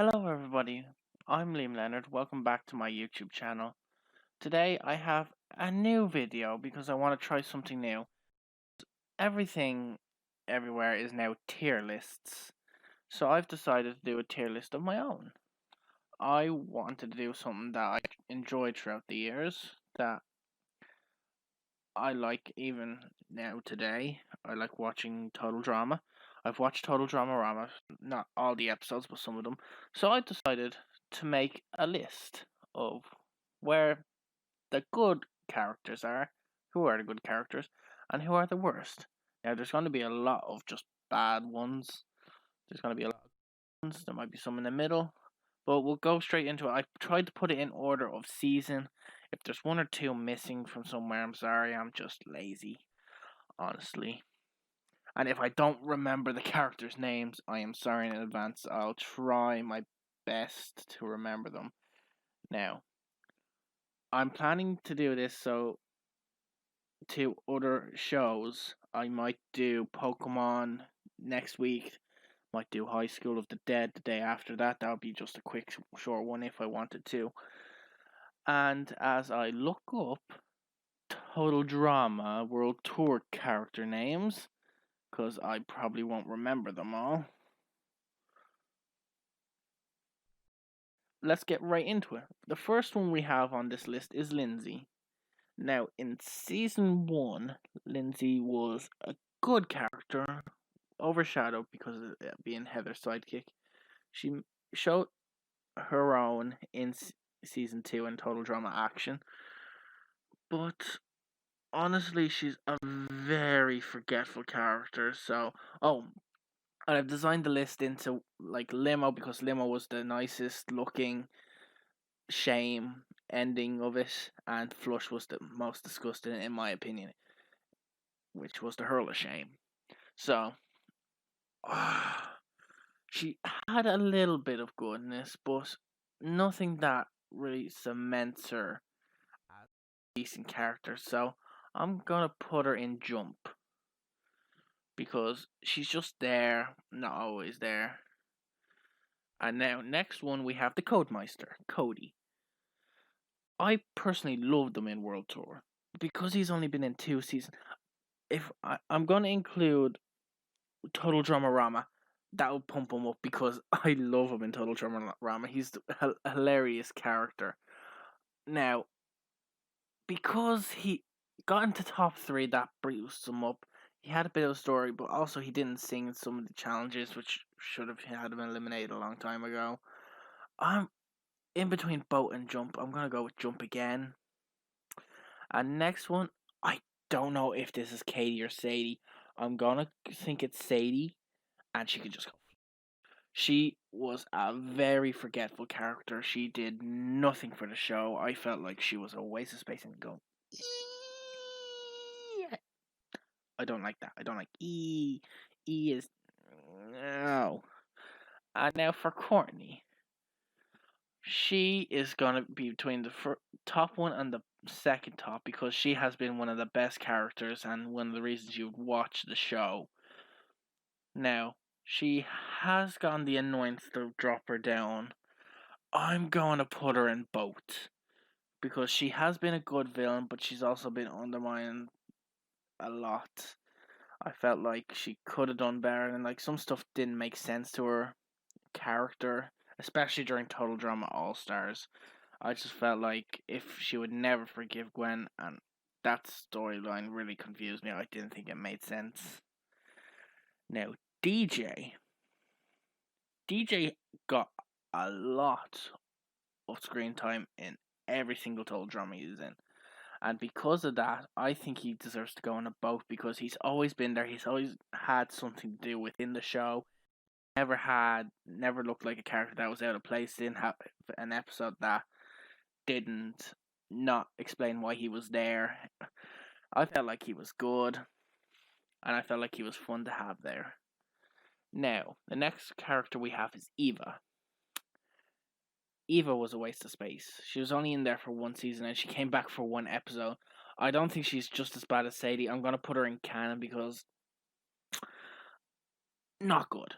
Hello, everybody. I'm Liam Leonard. Welcome back to my YouTube channel. Today, I have a new video because I want to try something new. Everything everywhere is now tier lists, so I've decided to do a tier list of my own. I wanted to do something that I enjoyed throughout the years, that I like even now today. I like watching Total Drama. I've watched Total Drama Rama, not all the episodes, but some of them. So I decided to make a list of where the good characters are, who are the good characters, and who are the worst. Now, there's going to be a lot of just bad ones. There's going to be a lot of ones. There might be some in the middle, but we'll go straight into it. I tried to put it in order of season. If there's one or two missing from somewhere, I'm sorry. I'm just lazy, honestly. And if I don't remember the characters' names, I am sorry in advance. I'll try my best to remember them. Now, I'm planning to do this so to other shows. I might do Pokemon next week. Might do High School of the Dead the day after that. That would be just a quick, short one if I wanted to. And as I look up Total Drama World Tour character names, because I probably won't remember them all, let's get right into it. The first one we have on this list is Lindsay. Now, in season 1, Lindsay was a good character, overshadowed because of being Heather's sidekick. She showed her own in season 2 in Total Drama Action, but honestly, she's a very forgetful character. So, and I've designed the list into like Limo because Limo was the nicest looking shame ending of it, and Flush was the most disgusting in my opinion, which was the hurl of shame. So, she had a little bit of goodness, but nothing that really cements her as a decent character. So, I'm gonna put her in Jump because she's just there, not always there. And now, next one, we have the Codemeister, Cody. I personally loved him in World Tour because he's only been in 2 seasons. If I'm gonna include Total Drama Rama, that would pump him up because I love him in Total Drama Rama. He's a hilarious character. Now, because he got into top 3, that boosts him up. He had a bit of a story, but also he didn't sing in some of the challenges, which should have had him eliminated a long time ago. I'm in between Boat and Jump. I'm gonna go with Jump again. And next one, I don't know if this is Katie or Sadie. I'm gonna think it's Sadie, and she could just go. She was a very forgetful character. She did nothing for the show. I felt like she was a waste of space and go. I don't like that. I don't like E. E is no. And now for Courtney, she is gonna be between the top one and the second top because she has been one of the best characters and one of the reasons you watch the show. Now, she has gotten the annoyance to drop her down. I'm going to put her in Boat because she has been a good villain, but she's also been undermined a lot. I felt like she could have done better, and like some stuff didn't make sense to her character, especially during Total Drama All Stars. I just felt like if she would never forgive Gwen, and that storyline really confused me. I didn't think it made sense. Now, DJ. DJ got a lot of screen time in every single Total Drama he's in. And because of that, I think he deserves to go on a boat because he's always been there. He's always had something to do within the show. Never looked like a character that was out of place. Didn't have an episode that didn't not explain why he was there. I felt like he was good, and I felt like he was fun to have there. Now, the next character we have is Eva. Eva was a waste of space. She was only in there for 1 season and she came back for 1 episode. I don't think she's just as bad as Sadie. I'm going to put her in canon because not good.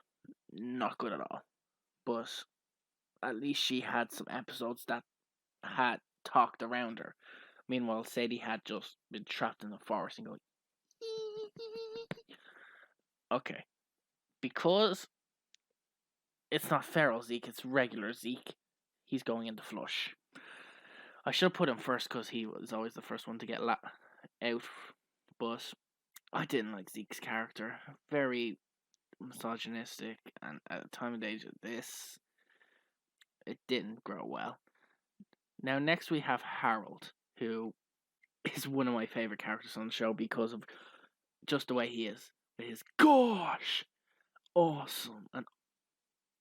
Not good at all. But at least she had some episodes that had talked around her. Meanwhile, Sadie had just been trapped in the forest and going, okay, because it's not feral Zeke, it's regular Zeke. He's going into flush. I should have put him first because he was always the first one to get out, but I didn't like Zeke's character. Very misogynistic, and at the time and age of this, it didn't grow well. Now, next we have Harold, who is one of my favorite characters on the show because of just the way he is. With his gosh, awesome, and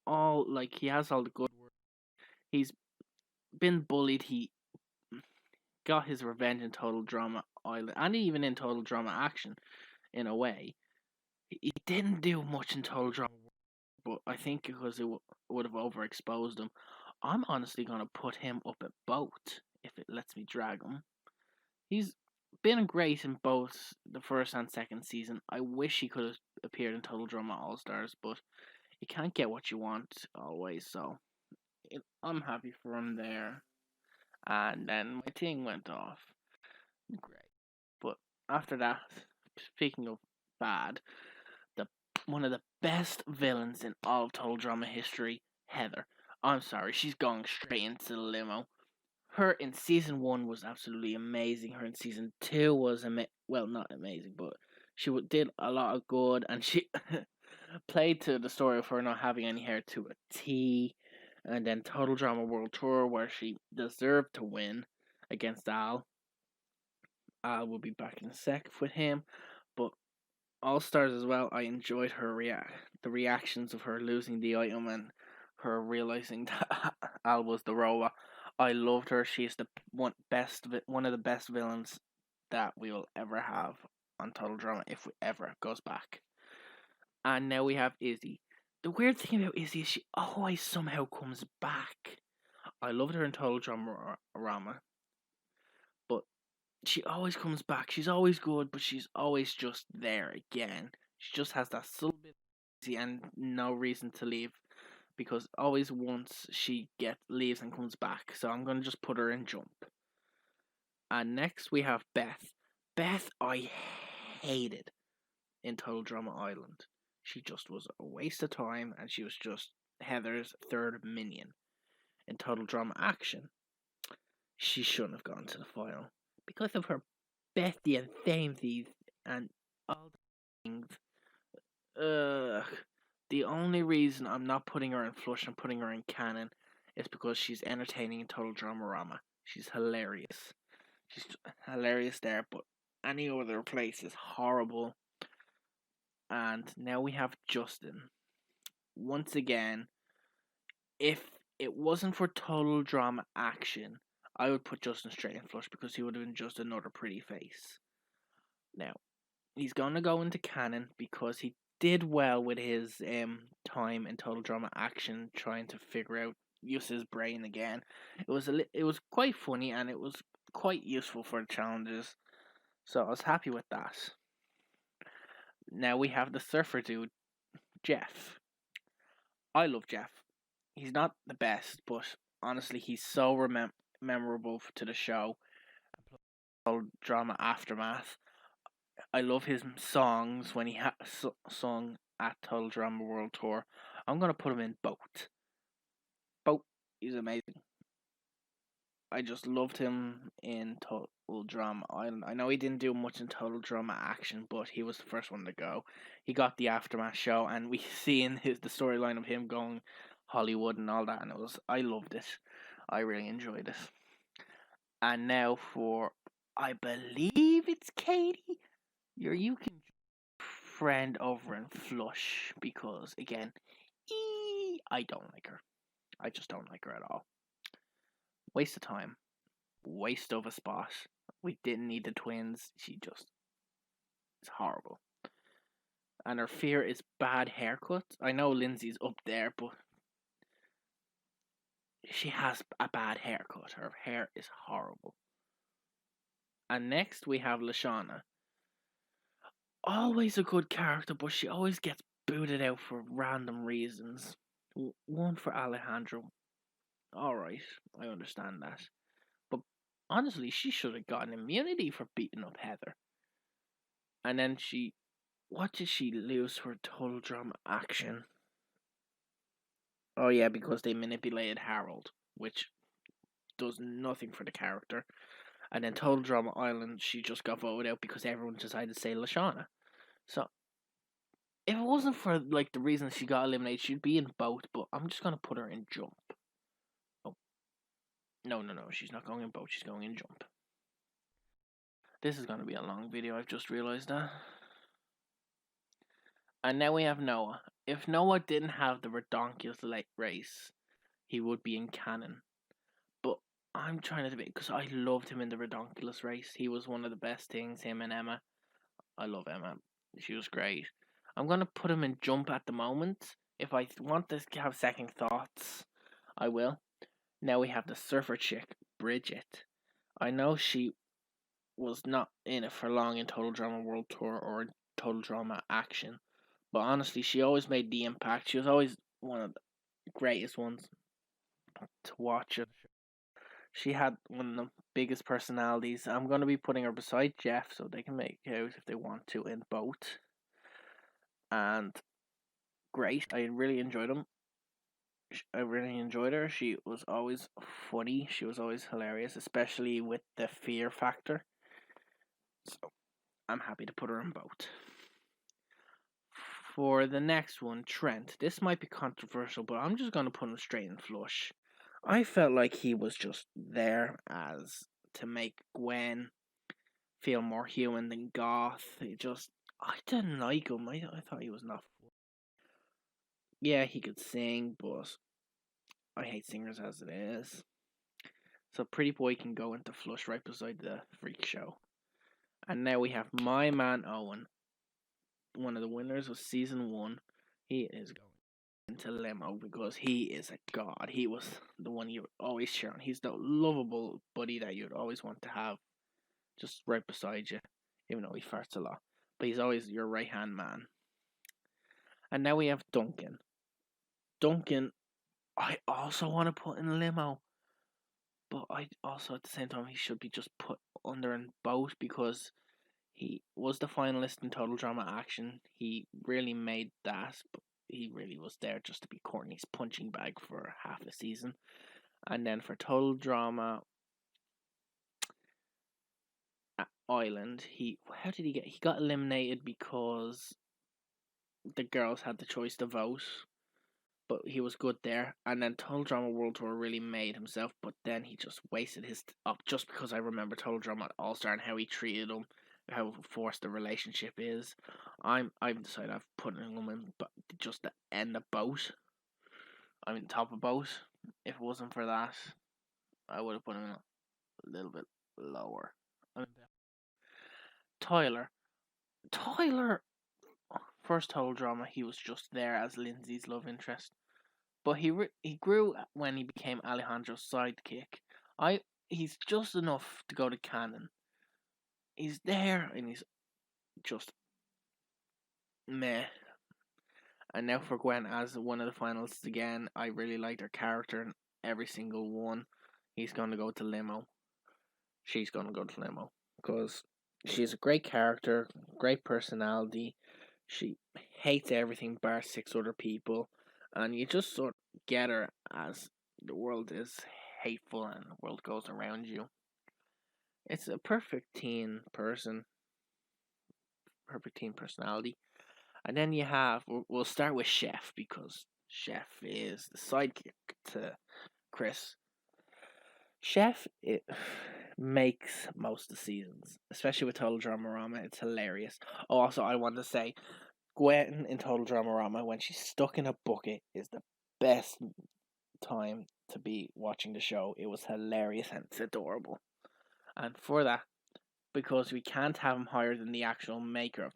all, like, he has all the good words. He's been bullied. He got his revenge in Total Drama Island, and even in Total Drama Action, in a way. He didn't do much in Total Drama, but I think because it would have overexposed him, I'm honestly going to put him up at both if it lets me drag him. He's been great in both the first and second season. I wish he could have appeared in Total Drama All Stars, but you can't get what you want always, so I'm happy for him there. And then my thing went off. Great. But after that, speaking of bad, the one of the best villains in all of Total Drama history, Heather. I'm sorry, she's going straight into the limo. Her in season 1 was absolutely amazing. Her in season 2 was well, not amazing, but she did a lot of good, and she played to the story of her not having any hair to a T. And then Total Drama World Tour, where she deserved to win against Al. Al will be back in a sec with him, but All Stars as well. I enjoyed her the reactions of her losing the item and her realizing that Al was the robot. I loved her. She's the one of the best villains that we will ever have on Total Drama if it ever goes back. And now we have Izzy. The weird thing about Izzy is she always somehow comes back. I loved her in Total Drama, but she always comes back. She's always good, but she's always just there again. She just has that little bit of Izzy and no reason to leave, because always once she leaves and comes back. So I'm gonna just put her in Jump. And next we have Beth. Beth I hated in Total Drama Island. She just was a waste of time, and she was just Heather's third minion. In Total Drama Action, she shouldn't have gone to the final because of her Bethy and Thamesy and all the things. The only reason I'm not putting her in Flush and putting her in Canon is because she's entertaining in Total Drama. She's hilarious. She's hilarious there, but any other place is horrible. And now we have Justin. Once again, if it wasn't for Total Drama Action, I would put Justin straight in Flush because he would have been just another pretty face. Now, he's going to go into canon because he did well with his time in Total Drama Action, trying to figure out use his brain again. It was quite funny, and it was quite useful for the challenges, so I was happy with that. Now we have the surfer dude, Jeff. I love Jeff. He's not the best, but honestly, he's so memorable to the show. Total Drama Aftermath. I love his songs when he sung at Total Drama World Tour. I'm gonna put him in both. Both. He's amazing. I just loved him in Total Drama Island. I know he didn't do much in Total Drama Action, but he was the first one to go. He got the Aftermath show, and we see in the storyline of him going Hollywood and all that, and I loved it. I really enjoyed it. And now for, I believe it's Katie. You can friend over in Flush because again, I don't like her. I just don't like her at all. Waste of time. Waste of a spot. We didn't need the twins. It's horrible. And her fear is bad haircuts. I know Lindsay's up there, but she has a bad haircut. Her hair is horrible. And next we have Lashana. Always a good character, but she always gets booted out for random reasons. One for Alejandro. Alright, I understand that. But honestly, she should have gotten immunity for beating up Heather. And then what did she lose for total drama action? Oh yeah, because they manipulated Harold, which does nothing for the character. And then Total Drama Island, she just got voted out because everyone decided to say Lashana. So if it wasn't for like the reason she got eliminated, she'd be in both. But I'm just gonna put her in Jump. Oh no, she's not going in both. She's going in Jump. This is gonna be a long video. I've just realized that. And now we have Noah. If Noah didn't have the redonkulous late race, he would be in canon. But I'm trying to debate because I loved him in the redonkulous race. He was one of the best things. Him and Emma. I love Emma. She was great. I'm gonna put him in Jump at the moment. If I want to have second thoughts, I will. Now we have the surfer chick, Bridget. I know she was not in it for long in Total Drama World Tour or Total Drama Action, but honestly, she always made the impact. She was always one of the greatest ones to watch it. She had one of the biggest personalities. I'm going to be putting her beside Jeff so they can make out if they want to in both. And great. I really enjoyed them. I really enjoyed her. She was always funny. She was always hilarious, especially with the fear factor. So I'm happy to put her in both. For the next one, Trent. This might be controversial, but I'm just going to put him straight in flush. I felt like he was just there as to make Gwen feel more human than Goth. I didn't like him. I thought he was not. Yeah, he could sing, but I hate singers as it is. So Pretty Boy can go into flush right beside the Freak Show. And now we have my man Owen, one of the winners of season 1. He is going into limo because he is a god. He was the one you would always cheer on. He's the lovable buddy that you'd always want to have just right beside you, even though he farts a lot. But he's always your right hand man. And now we have Duncan. Duncan, I also want to put in limo, but I also at the same time he should be just put under in both because he was the finalist in Total Drama Action. He really made that, but he really was there just to be Courtney's punching bag for half a season. And then for Total Drama Island, he got eliminated because the girls had the choice to vote, but he was good there. And then Total Drama World Tour really made himself, but then he just wasted his up just because I remember Total Drama All Star and how he treated him, how forced the relationship is. I've decided I've put him in, but just to end the boat. I'm in top of boat. If it wasn't for that, I would have put him a little bit lower. Tyler. Tyler. First Total Drama, he was just there as Lindsay's love interest, but he grew when he became Alejandro's sidekick. He's just enough to go to canon. He's there and he's just meh. And now for Gwen as one of the finalists again, I really liked her character in every single one. He's gonna go to limo. She's gonna go to limo because she's a great character, great personality. She hates everything bar 6 other people, and you just sort of get her as the world is hateful and the world goes around you. It's a perfect teen person, perfect teen personality. And then you have, we'll start with Chef because Chef is the sidekick to Chris. Chef, it makes most of the seasons, especially with Total Dramarama. It's hilarious. Oh, also, I want to say, Gwen in Total Dramarama, when she's stuck in a bucket, is the best time to be watching the show. It was hilarious and it's adorable. And for that, because we can't have him higher than the actual maker of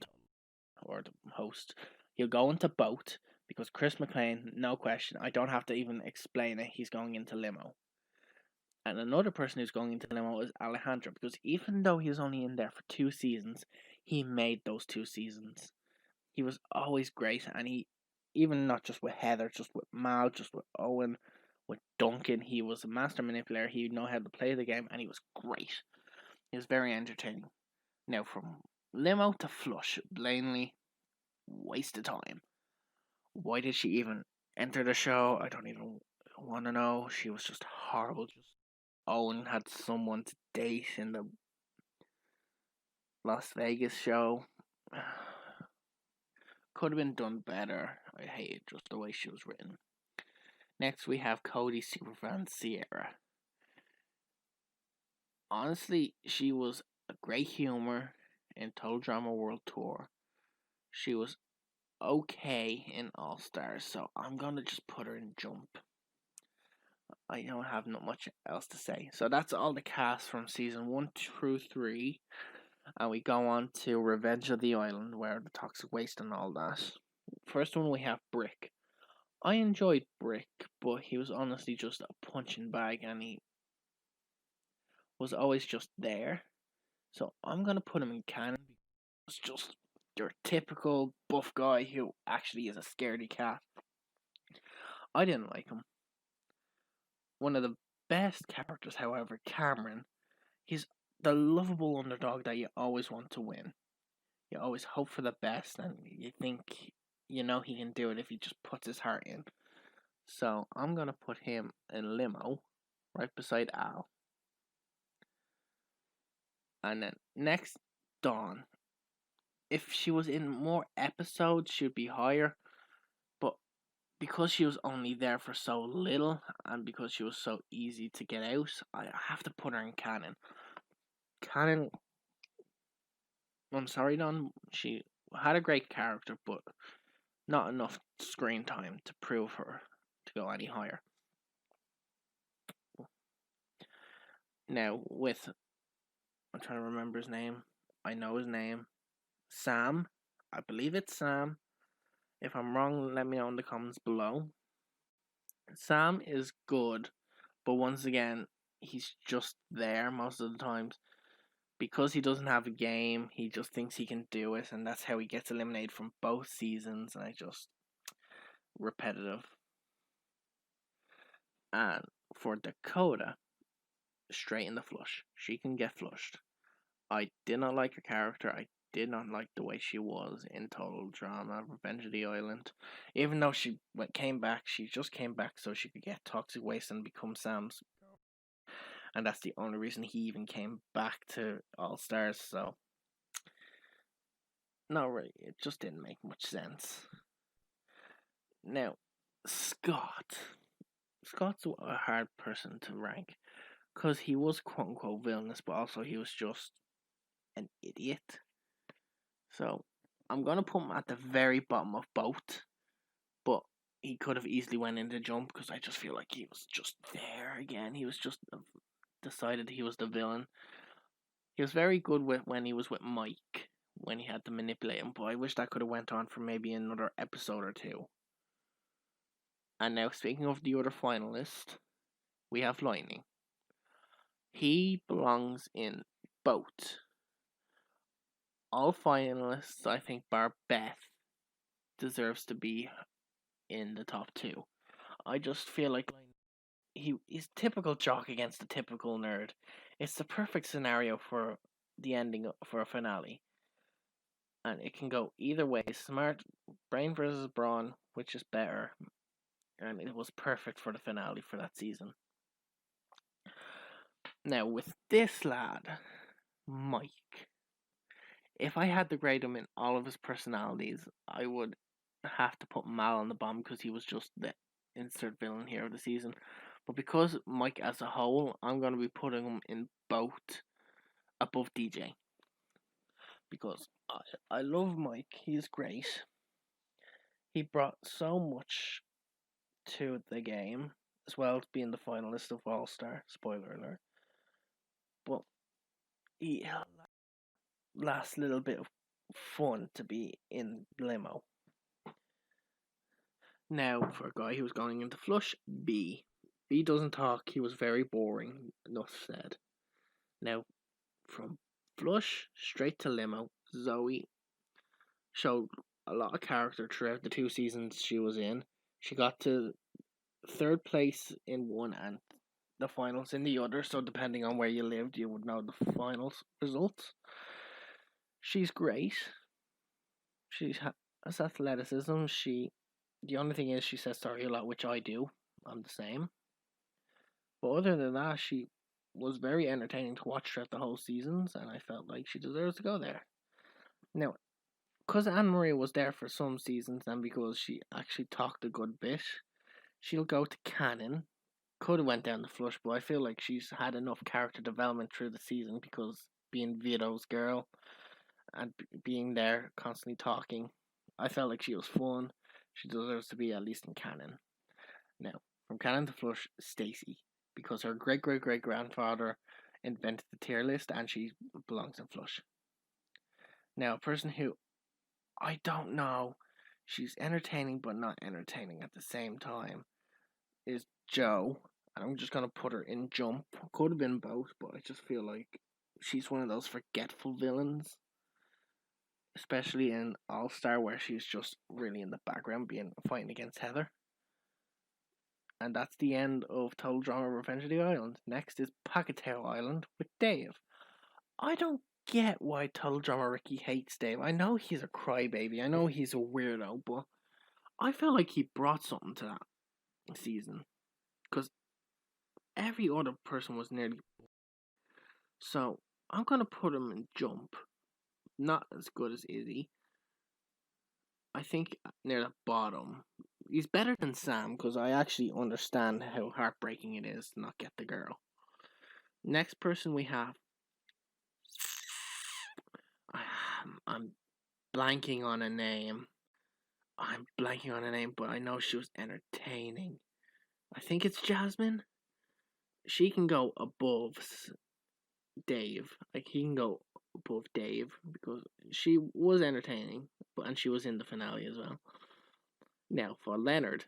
or the host, he'll go into boat because Chris McLean, no question, I don't have to even explain it, he's going into limo. And another person who's going into limo is Alejandro because even though he was only in there for 2 seasons, he made those 2 seasons. He was always great, and he, even not just with Heather, just with Mal, just with Owen, with Duncan. He was a master manipulator. He knew how to play the game, and he was great. He was very entertaining. Now, from Limo to Flush, Blaney, waste of time. Why did she even enter the show? I don't even want to know. She was just horrible. Just Owen had someone to date in the Las Vegas show. Could have been done better. I hated just the way she was written. Next, we have Cody Superfan Sierra. Honestly, she was a great humor in Total Drama World Tour. She was okay in All Stars, so I'm gonna just put her in Jump. I don't have not much else to say. So that's all the cast from season 1 through 3. And we go on to Revenge of the Island, where the toxic waste and all that. First one, we have Brick. I enjoyed Brick, but he was honestly just a punching bag, and he was always just there. So I'm gonna put him in canon. It's just your typical buff guy who actually is a scaredy cat. I didn't like him. One of the best characters, however, Cameron. He's the lovable underdog that you always want to win. You always hope for the best, and you think you know he can do it if he just puts his heart in. So I'm gonna put him in Limo, right beside Al. And then next, Dawn. If she was in more episodes, she'd be higher. But because she was only there for so little, and because she was so easy to get out, I have to put her in canon. Canon, I'm sorry, Dawn. She had a great character, but not enough screen time to prove her to go any higher. Now, with I'm trying to remember his name. I know his name. Sam. I believe it's Sam. If I'm wrong, let me know in the comments below. Sam is good, but once again, he's just there most of the times. Because he doesn't have a game, he just thinks he can do it, and that's how he gets eliminated from both seasons, and I just repetitive. And for Dakota, straight in the flush. She can get flushed. I did not like her character. I did not like the way she was in Total Drama Revenge of the Island. Even though she came back, she just came back so she could get toxic waste and become Sam's. And that's the only reason he even came back to All Stars. So, no, really, it just didn't make much sense. Now, Scott. Scott's a hard person to rank because he was quote unquote villainous, but also he was just an idiot. So I'm gonna put him at the very bottom of both, but he could have easily went into Jump because I just feel like he was just there again. He was just decided he was the villain. He was very good when he was with Mike when he had to manipulate him, but I wish that could have went on for maybe another episode or two. And now speaking of the other finalist, we have Lightning. He belongs in both. All finalists, I think, bar Beth, deserves to be in the top 2. I just feel like he's typical jock against the typical nerd. It's the perfect scenario for the ending for a finale. And it can go either way. Smart, brain versus brawn, which is better. And it was perfect for the finale for that season. Now, with this lad, Mike, if I had to grade him in all of his personalities, I would have to put Mal on the bottom because he was just the insert villain here of the season. But because Mike as a whole, I'm going to be putting him in both above DJ. Because I love Mike. He's great. He brought so much to the game, as well as being the finalist of All Star. Spoiler alert. But he last little bit of fun to be in Limo. Now, for a guy who was going into Flush, B. B doesn't talk. He was very boring. Enough said. Now, from Flush straight to Limo, Zoe showed a lot of character throughout the 2 seasons she was in. She got to third place in one and the finals in the other. So depending on where you lived, you would know the finals results. She's great. She has athleticism. The only thing is, she says sorry a lot, which I do. I'm the same. But other than that, she was very entertaining to watch throughout the whole seasons, and I felt like she deserves to go there. Now, because Anne Marie was there for some seasons, and because she actually talked a good bit, she'll go to canon. Could have went down the flush, but I feel like she's had enough character development through the season because being Vito's girl and being there constantly talking, I felt like she was fun. She deserves to be at least in canon. Now, from canon to flush, Stacy, because her great great great grandfather invented the tier list and she belongs in flush. Now, a person who I don't know, she's entertaining but not entertaining at the same time, is Joe. And I'm just gonna put her in Jump. Could have been both, but I just feel like she's one of those forgetful villains, especially in All Star, where she's just really in the background, fighting against Heather. And that's the end of Total Drama Revenge of the Island. Next is Pacateo Island with Dave. I don't get why Total Drama Ricky hates Dave. I know he's a crybaby. I know he's a weirdo, but I feel like he brought something to that season. Because every other person was nearly. So I'm going to put him in Jump. Not as good as Izzy. I think near the bottom. He's better than Sam because I actually understand how heartbreaking it is to not get the girl. Next person we have. I'm blanking on a name. But I know she was entertaining. I think it's Jasmine. She can go above Dave. Like, he can go above Dave because she was entertaining, and she was in the finale as well. Now, for Leonard,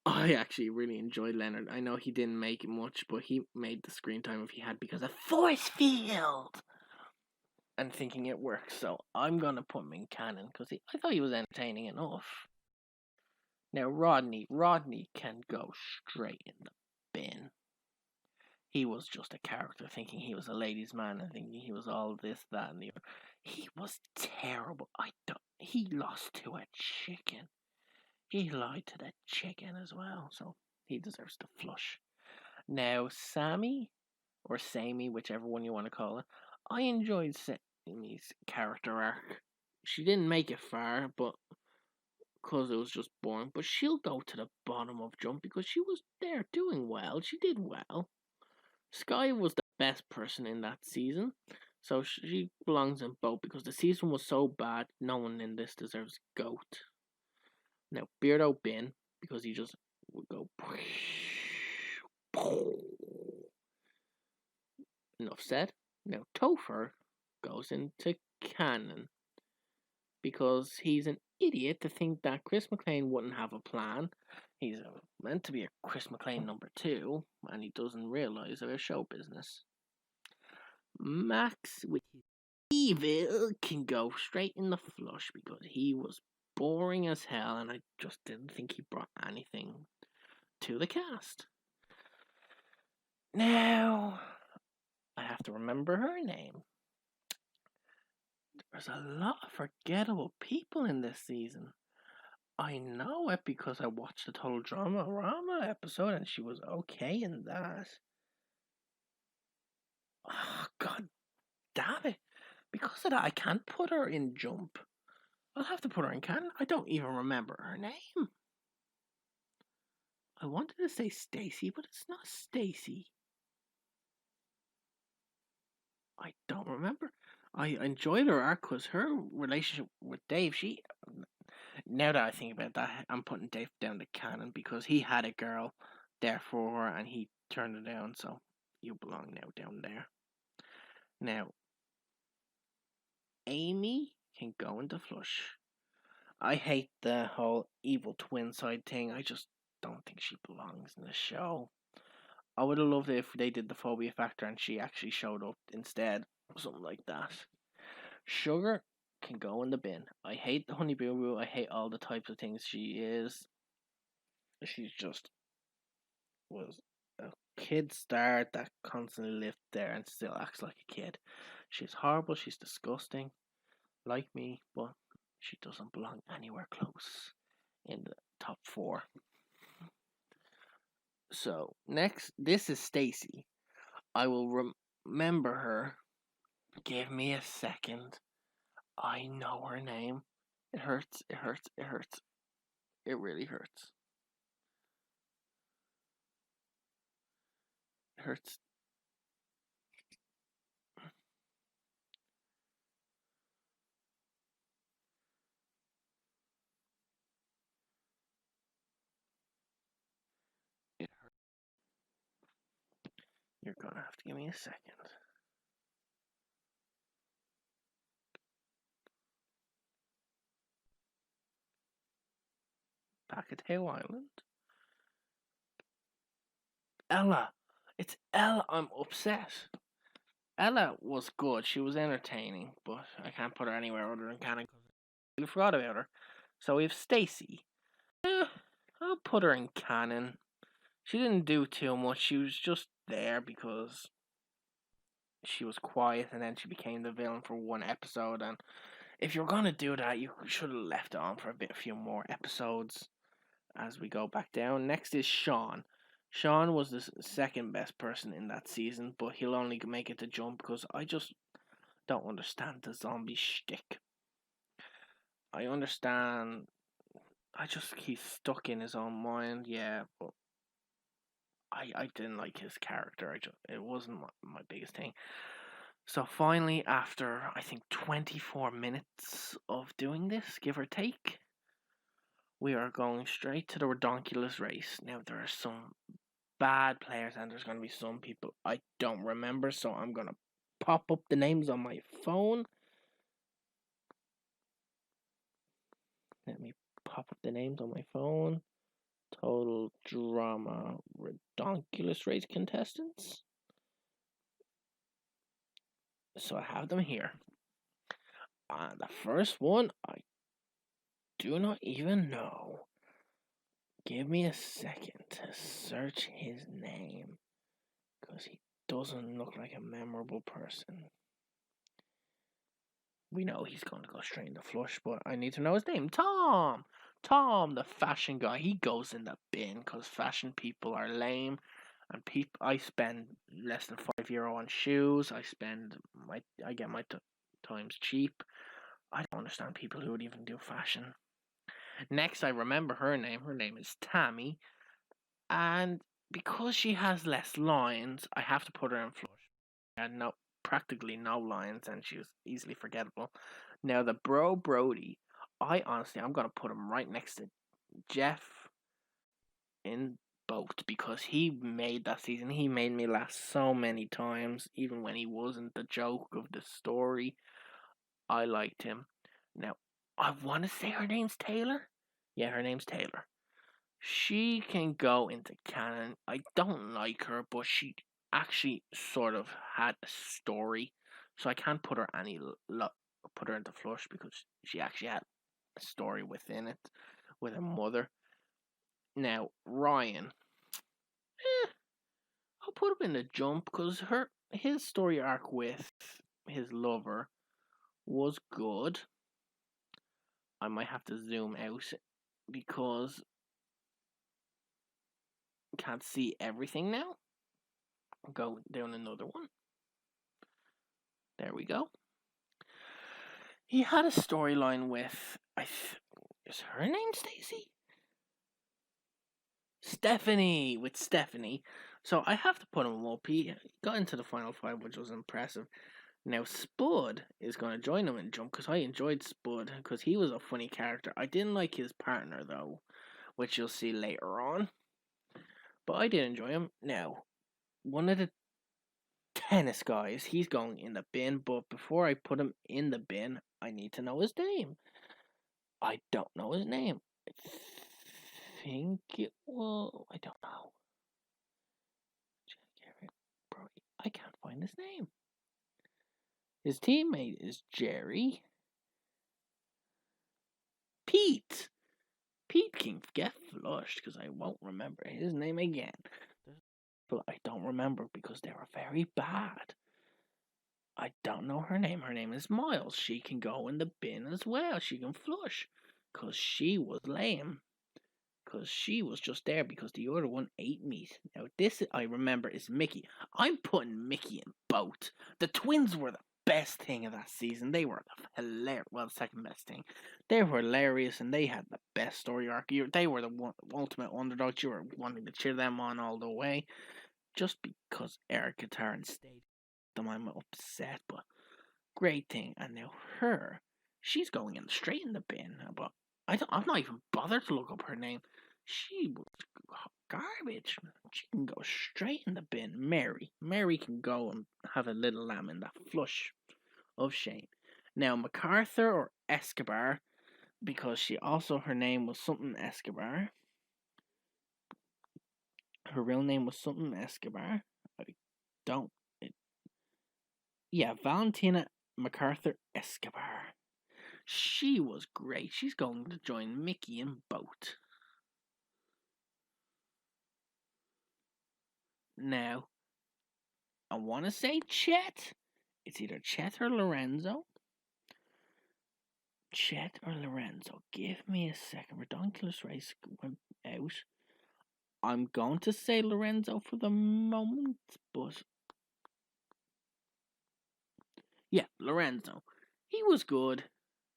I actually really enjoyed Leonard. I know he didn't make it much, but he made the screen time if he had because of force field. And thinking it worked, so I'm gonna put him in canon because I thought he was entertaining enough. Now Rodney can go straight in the bin. He was just a character, thinking he was a ladies' man and thinking he was all this, that, and the other. He was terrible. He lost to a chicken. He lied to the chicken as well, so he deserves to flush. Now Sammy or Sammy, whichever one you want to call it, I enjoyed Sammy's character arc. She didn't make it far, but because it was just boring. But she'll go to the bottom of Jump because she was there doing well. She did well. Sky was the best person in that season, so she belongs in both because the season was so bad. No one in this deserves GOAT. Now Beardo Bin because he just would go. Enough said. Now Topher goes into canon because he's an idiot to think that Chris McLean wouldn't have a plan. He's meant to be a Chris McLean number 2, and he doesn't realise about show business. Max, with his evil, can go straight in the flush because he was boring as hell, and I just didn't think he brought anything to the cast. Now, I have to remember her name. There's a lot of forgettable people in this season. I know it because I watched the Total Drama Rama episode and she was okay in that. Oh, God damn it. Because of that, I can't put her in Jump. I'll have to put her in canon. I don't even remember her name. I wanted to say Stacy, but it's not Stacy. I don't remember. I enjoyed her arc because her relationship with Dave, now that I think about that, I'm putting Dave down to canon because he had a girl there for her and he turned it down, so you belong now down there. Now, Amy can go into flush. I hate the whole evil twin side thing. I just don't think she belongs in the show. I would have loved it if they did the phobia factor and she actually showed up instead, or something like that. Sugar can go in the bin. I hate the Honey Boo Boo. I hate all the types of things she is. She's just was a kid star that constantly lived there and still acts like a kid. She's horrible, she's disgusting, like me, but she doesn't belong anywhere close in the top four. So, next, this is Stacy. I will remember her. Give me a second. I know her name. It hurts, it hurts, it hurts. It really hurts. It hurts. It hurts. You're gonna have to give me a second. Pacateo Island? Ella! It's Ella! I'm upset. Ella was good. She was entertaining, but I can't put her anywhere other than canon because I really forgot about her. So we have Stacy. Eh, I'll put her in canon. She didn't do too much. She was just there because she was quiet, and then she became the villain for one episode. And if you're gonna do that, you should have left it on for a few more episodes. As we go back down, next is Sean. Sean was the second best person in that season, but he'll only make it to jump because I just don't understand the zombie shtick. I understand. He's stuck in his own mind, yeah, but I didn't like his character. It wasn't my biggest thing. So finally, after I think 24 minutes of doing this, give or take, we are going straight to the redonkulous race. Now there are some bad players, and there's going to be some people I don't remember, so I'm going to pop up the names on my phone. Let me pop up the names on my phone. Total Drama Redonkulous Race contestants. So I have them here. The first one, I do not even know. Give me a second to search his name, because he doesn't look like a memorable person. We know he's going to go straight in the flush, but I need to know his name. Tom! Tom, the fashion guy. He goes in the bin because fashion people are lame. And I spend less than €5 on shoes. I get my times cheap. I don't understand people who would even do fashion. Next, I remember her name. Her name is Tammy. And because she has less lines, I have to put her in flush. And practically no lines, and she was easily forgettable. Now the Brody, I'm gonna put him right next to Jeff in both because he made that season. He made me laugh so many times, even when he wasn't the joke of the story. I liked him. Now I want to say her name's Taylor. Yeah, her name's Taylor. She can go into canon. I don't like her, but she actually sort of had a story, so I can't put her put her into flush because she actually had a story within it with her mother. Now Ryan, I'll put him in the jump because his story arc with his lover was good. I might have to zoom out because I can't see everything now. I'll go down another one. There we go. He had a storyline with is her name Stacy? Stephanie, with Stephanie. So I have to put him up. He got into the final five, which was impressive. Now Spud is going to join him in jump because I enjoyed Spud because he was a funny character. I didn't like his partner though, which you'll see later on. But I did enjoy him. Now, one of the tennis guys, he's going in the bin, but before I put him in the bin, I need to know his name. I don't know his name. I don't know. I can't find his name. His teammate is Jerry. Pete can get flushed because I won't remember his name again. but I don't remember because they were very bad. I don't know her name. Her name is Miles. She can go in the bin as well. She can flush. Because she was lame. Because she was just there because the other one ate meat. Now, this I remember is Mickey. I'm putting Mickey in both. The twins were the best thing of that season. They were hilarious. Well, the second best thing. They were hilarious and they had the best story arc. They were the ultimate underdogs. You were wanting to cheer them on all the way. Just because Eric Tarrant stayed them, I'm upset, but great thing. And now she's going in straight in the bin. But I'm not even bothered to look up her name. She was garbage. She can go straight in the bin. Mary can go and have a little lamb in that flush of shame. Now MacArthur or Escobar, because her name was something Escobar. Her real name was something Escobar. I don't. Valentina MacArthur Escobar. She was great. She's going to join Mickey in boat. Now, I want to say Chet. It's either Chet or Lorenzo. Chet or Lorenzo. Give me a second. Redonkulous Race went out. I'm going to say Lorenzo for the moment, but yeah, Lorenzo. He was good.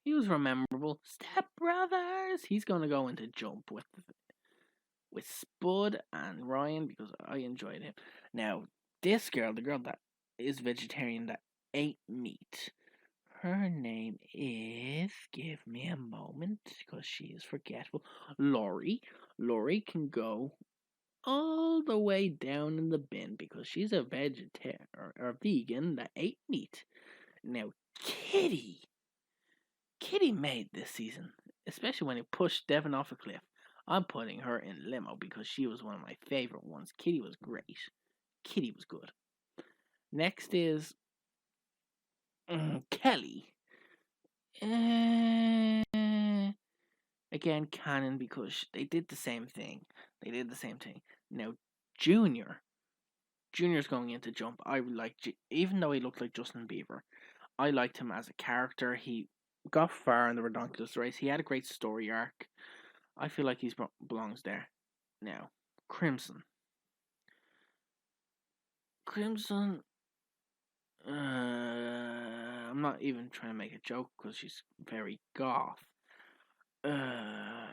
He was memorable. Step Brothers. He's going to go into Jump with Spud and Ryan because I enjoyed him. Now, this girl, the girl that is vegetarian that ate meat, her name is, give me a moment because she is forgetful, Lori. Lori can go all the way down in the bin because she's a vegetarian or vegan that ate meat. Now, Kitty made this season, especially when he pushed Devin off a cliff. I'm putting her in limo because she was one of my favorite ones. Kitty was great. Kitty was good. Next is Kelly. Again, canon because they did the same thing. Now, Junior's going into Jump. I liked, even though he looked like Justin Bieber, I liked him as a character. He got far in the Redonkulous Race. He had a great story arc. I feel like he belongs there. Now, Crimson. I'm not even trying to make a joke because she's very goth. I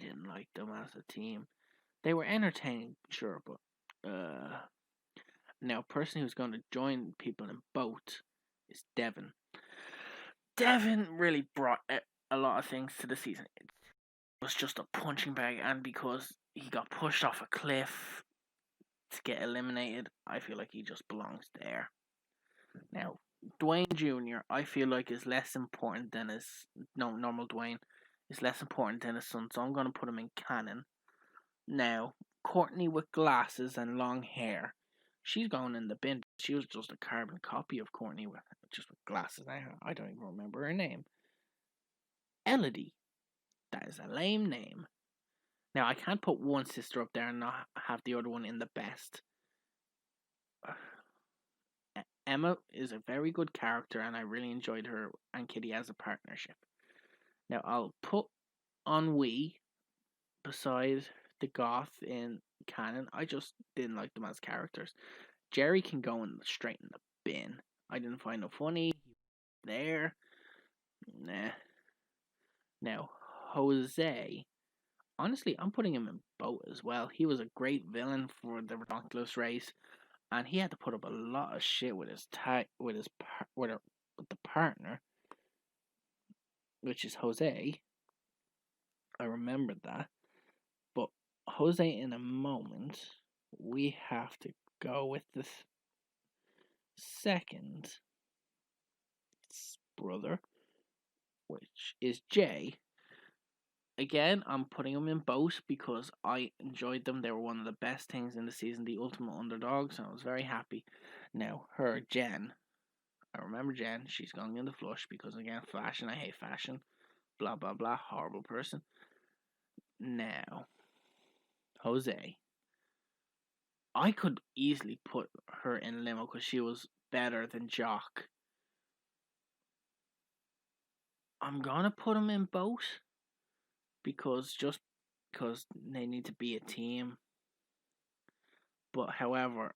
didn't like them as a team. They were entertaining, sure, but now, person who's going to join people in boat is Devin. Devin really brought a lot of things to the season. It was just a punching bag, and because he got pushed off a cliff to get eliminated, I feel like he just belongs there. Now, Dwayne Jr., I feel like is less important than normal Dwayne is less important than his son, so I'm going to put him in canon. Now, Courtney with glasses and long hair. She's going in the bin. She was just a carbon copy of Courtney with glasses. I don't even remember her name. Elodie. That is a lame name. Now, I can't put one sister up there and not have the other one in the best. Emma is a very good character, and I really enjoyed her and Kitty as a partnership. Now, I'll put Ennui beside the goth in canon. I just didn't like them as characters. Jerry can go straight in the bin. I didn't find it funny. There. Nah. Now, Jose. Honestly, I'm putting him in boat as well. He was a great villain for the Redonkulous Race, and he had to put up a lot of shit with the partner, which is Jose. I remembered that. But Jose, in a moment, we have to go with the second brother, which is Jay. Again, I'm putting them in both because I enjoyed them. They were one of the best things in the season, the ultimate underdogs, and I was very happy. Now, Jen. I remember Jen. She's going in the flush because, again, fashion. I hate fashion. Blah, blah, blah. Horrible person. Now, Jose. I could easily put her in limo because she was better than Jock. I'm gonna put him in both just because they need to be a team. But however,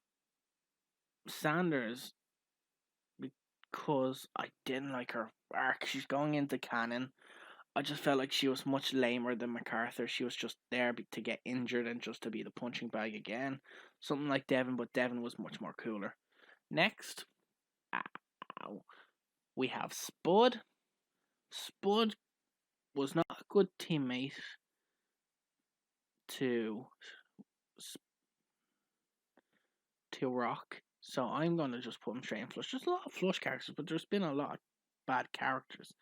Sanders, because I didn't like her arc, she's going into canon. I just felt like she was much lamer than MacArthur. She was just there to get injured and just to be the punching bag again. Something like Devon, but Devon was much more cooler. Next, we have Spud. Spud was not a good teammate to Rock, so I'm gonna just put him straight in flush. There's a lot of flush characters, but there's been a lot of bad characters.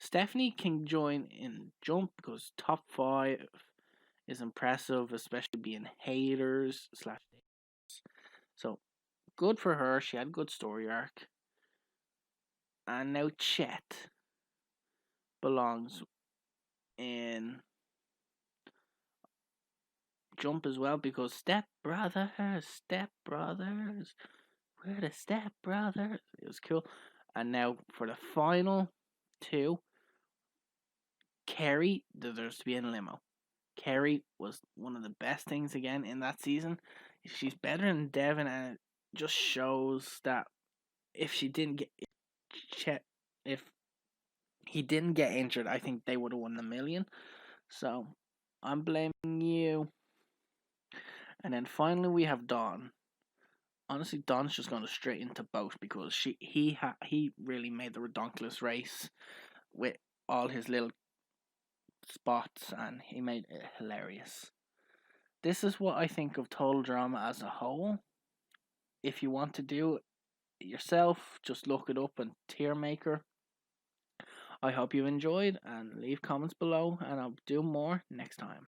Stephanie can join in jump because top 5 is impressive, especially being haters slash. So good for her. She had a good story arc. And now Chet belongs in jump as well because step brothers, we're the step brothers. It was cool. And now for the final 2, Carrie deserves to be in limo. Carrie was one of the best things again in that season. She's better than Devon, and it just shows that if she didn't get if he didn't get injured, I think they would have won the million. So I'm blaming you. And then finally we have Dawn. Honestly, Dawn's just gone straight into both because he really made the redonkulous race with all his little spots, and he made it hilarious. This is what I think of Total Drama as a whole. If you want to do it yourself, just look it up on Tier Maker. I hope you enjoyed and leave comments below, and I'll do more next time.